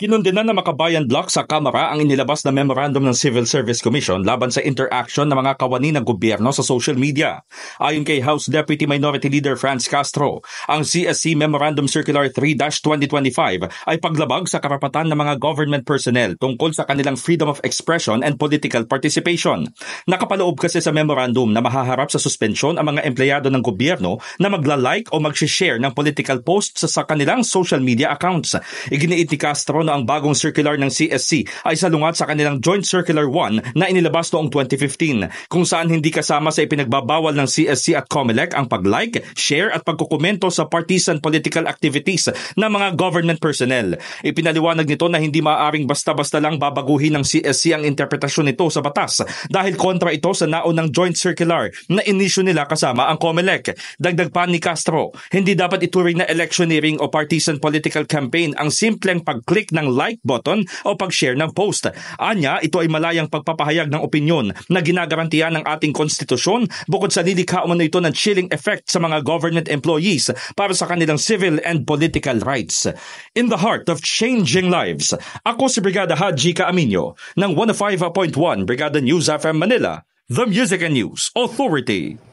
Kinundena ng Makabayan Bloc sa Kamara ang inilabas na memorandum ng Civil Service Commission laban sa interaction ng mga kawani ng gobyerno sa social media. Ayon kay House Deputy Minority Leader Franz Castro, ang CSC Memorandum Circular 3-2025 ay paglabag sa karapatan ng mga government personnel tungkol sa kanilang freedom of expression and political participation. Nakapaloob kasi sa memorandum na mahaharap sa suspensyon ang mga empleyado ng gobyerno na magla-like o mag-share ng political posts sa kanilang social media accounts. Iginiit ni Castro na ang bagong circular ng CSC ay salungat sa kanilang Joint Circular 1 na inilabas noong 2015, kung saan hindi kasama sa ipinagbabawal ng CSC at COMELEC ang pag-like, share at pagkukomento sa partisan political activities ng mga government personnel. Ipinaliwanag nito na hindi maaaring basta-basta lang babaguhin ng CSC ang interpretasyon nito sa batas dahil kontra ito sa naunang Joint Circular na inisyu nila kasama ang COMELEC. Dagdag pa ni Castro, hindi dapat ituring na electioneering o partisan political campaign ang simpleng pag-click ng like button o pag-share ng post. Anya, ito ay malayang pagpapahayag ng opinyon na ginagarantiya ng ating konstitusyon bukod sa lilikha umano ito ng chilling effect sa mga government employees para sa kanilang civil and political rights. In the heart of changing lives, ako si Brigada Haji Caaminio ng 105.1 Brigada News FM Manila, The Music and News Authority.